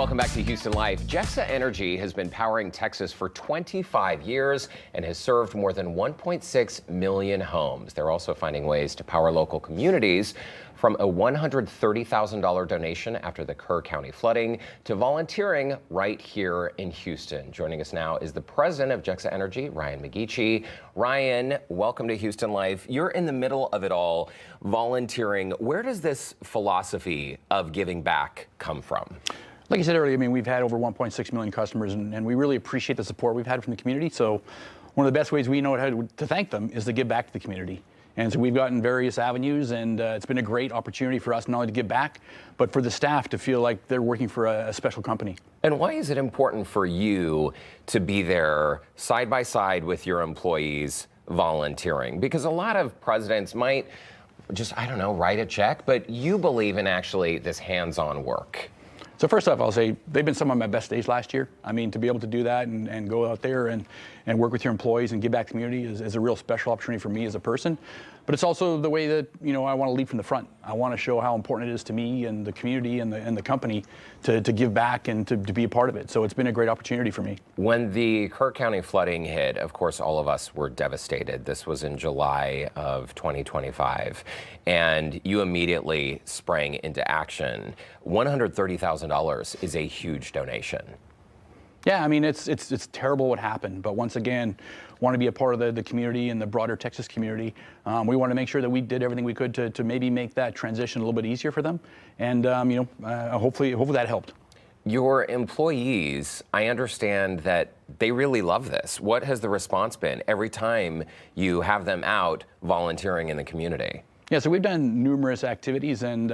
Welcome back to Houston Life. Gexa Energy has been powering Texas for 25 years and has served more than 1.6 million homes. They're also finding ways to power local communities, from a $130,000 donation after the Kerr County flooding to volunteering right here in Houston. Joining us now is the president of Gexa Energy, Ryan McGeechee. Ryan, welcome to Houston Life. You're in the middle of it all, volunteering. Where does this philosophy of giving back come from? Like I said earlier, I mean, we've had over 1.6 million customers, and we really appreciate the support we've had from the community. So one of the best ways we know how to thank them is to give back to the community. And so we've gotten various avenues, and it's been a great opportunity for us not only to give back, but for the staff to feel like they're working for a special company. And why is it important for you to be there side by side with your employees volunteering? Because a lot of presidents might just, I don't know, write a check, but you believe in actually this hands-on work. So first off, I'll say they've been some of my best days last year. I mean, to be able to do that and go out there and work with your employees and give back to the community is a real special opportunity for me as a person. But it's also the way that, you know, I want to lead from the front. I want to show how important it is to me and the community and the company to give back and to be a part of it. So it's been a great opportunity for me. When the Kerr County flooding hit, of course, all of us were devastated. This was in July of 2025. And you immediately sprang into action. $130,000 is a huge donation. Yeah, I mean, it's terrible what happened, but once again, want to be a part of the community and the broader Texas community. We want to make sure that we did everything we could to maybe make that transition a little bit easier for them, and hopefully that helped. Your employees, I understand that they really love this. What has the response been every time you have them out volunteering in the community? Yeah, so we've done numerous activities, and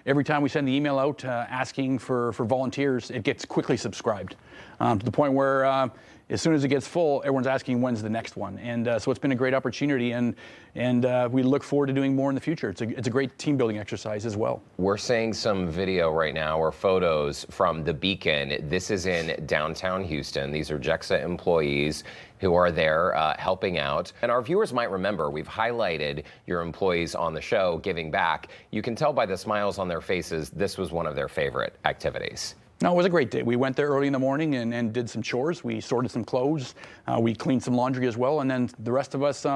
every time we send the email out asking for volunteers, it gets quickly subscribed to the point where as soon as it gets full, everyone's asking when's the next one. And so it's been a great opportunity, and we look forward to doing more in the future. It's a great team building exercise as well. We're seeing some video right now or photos from the Beacon. This is in downtown Houston. These are Gexa employees who are there helping out. And our viewers might remember, we've highlighted your employees on the show giving back. You can tell by the smiles on their faces, this was one of their favorite activities. No, it was a great day. We went there early in the morning and did some chores. We sorted some clothes. We cleaned some laundry as well. And then the rest of us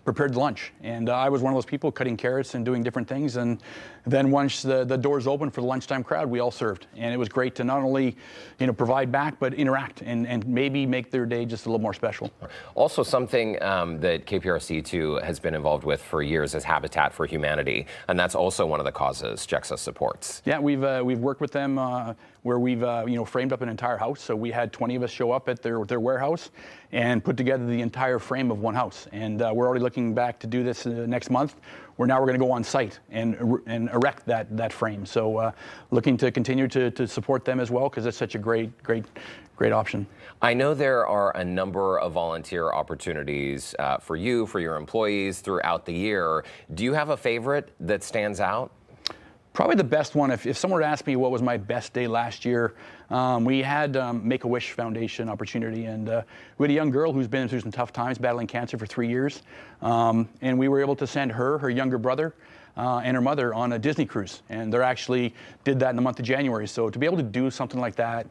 prepared lunch. And I was one of those people cutting carrots and doing different things. And then once the doors opened for the lunchtime crowd, we all served. And it was great to not only, provide back, but interact and maybe make their day just a little more special. Also, something that KPRC2 has been involved with for years is Habitat for Humanity. And that's also one of the causes Gexa supports. Yeah, we've worked with them where we've framed up an entire house. So we had 20 of us show up at their warehouse and put together the entire frame of one house. And we're already looking back to do this next month. We're going to go on site and erect that frame. So looking to continue to support them as well, because it's such a great option. I know there are a number of volunteer opportunities for you, for your employees throughout the year. Do you have a favorite that stands out? Probably the best one, if someone were to ask me what was my best day last year, we had Make-A-Wish Foundation opportunity, and we had a young girl who's been through some tough times battling cancer for 3 years, and we were able to send her younger brother, and her mother on a Disney cruise, and they actually did that in the month of January. So to be able to do something like that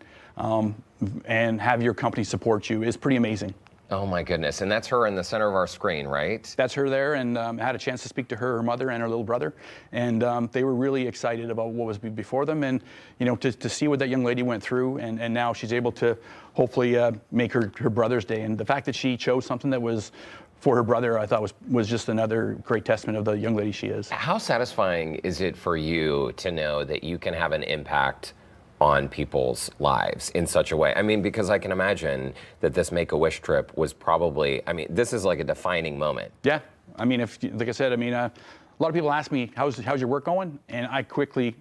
and have your company support you is pretty amazing. Oh my goodness, and that's her in the center of our screen, right? That's her there, and I had a chance to speak to her mother, and her little brother, and they were really excited about what was before them, and to see what that young lady went through, and now she's able to hopefully make her brother's day, and the fact that she chose something that was for her brother, I thought was just another great testament of the young lady she is. How satisfying is it for you to know that you can have an impact on people's lives in such a way? I mean, because I can imagine that this Make-A-Wish trip was probably, this is like a defining moment. Yeah, like I said, a lot of people ask me, how's your work going? And I quickly,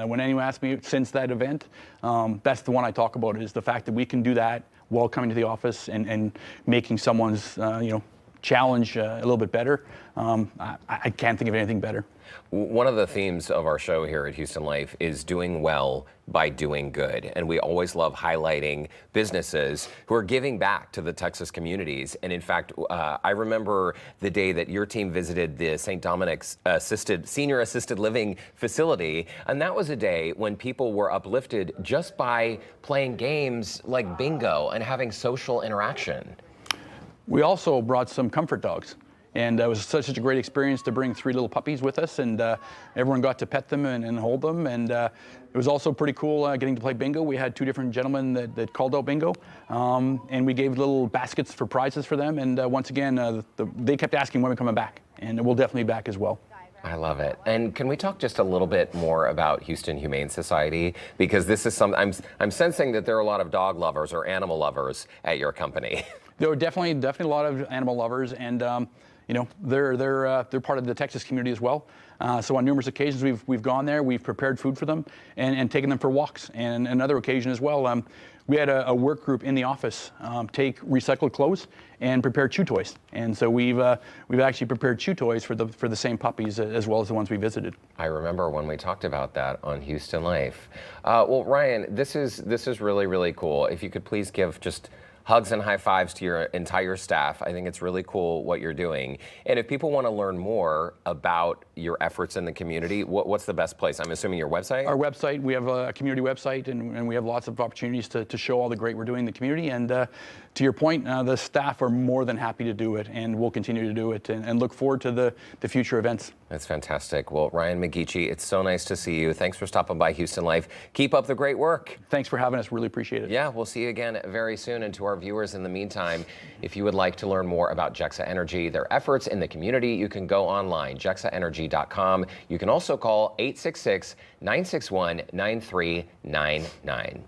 when anyone asks me since that event, that's the one I talk about, is the fact that we can do that while coming to the office and making someone's, challenge a little bit better. I can't think of anything better. One of the themes of our show here at Houston Life is doing well by doing good. And we always love highlighting businesses who are giving back to the Texas communities. And in fact, I remember the day that your team visited the St. Dominic's senior assisted living facility. And that was a day when people were uplifted just by playing games like bingo and having social interaction. We also brought some comfort dogs. And it was such a great experience to bring 3 little puppies with us, and everyone got to pet them and hold them. And it was also pretty cool getting to play bingo. We had 2 different gentlemen that called out bingo, and we gave little baskets for prizes for them. And once again, they kept asking when we're coming back, and we'll definitely be back as well. I love it. And can we talk just a little bit more about Houston Humane Society? Because this is I'm sensing that there are a lot of dog lovers or animal lovers at your company. There were definitely a lot of animal lovers, and you know, they're part of the Texas community as well. So on numerous occasions we've gone there, we've prepared food for them, and taken them for walks. And another occasion as well, we had a work group in the office take recycled clothes and prepare chew toys. And so we've actually prepared chew toys for the same puppies as well as the ones we visited. I remember when we talked about that on Houston Life. Well, Ryan, this is really, really cool. If you could please give just hugs and high fives to your entire staff. I think it's really cool what you're doing. And if people want to learn more about your efforts in the community, what's the best place? I'm assuming your website? Our website, we have a community website, and we have lots of opportunities to show all the great we're doing in the community. And to your point, the staff are more than happy to do it, and we'll continue to do it and look forward to the future events. That's fantastic. Well, Ryan McGeechee, it's so nice to see you. Thanks for stopping by Houston Life. Keep up the great work. Thanks for having us. Really appreciate it. Yeah, we'll see you again very soon. And to our viewers in the meantime, if you would like to learn more about Gexa Energy, their efforts in the community, you can go online, gexaenergy.com. You can also call 866-961-9399.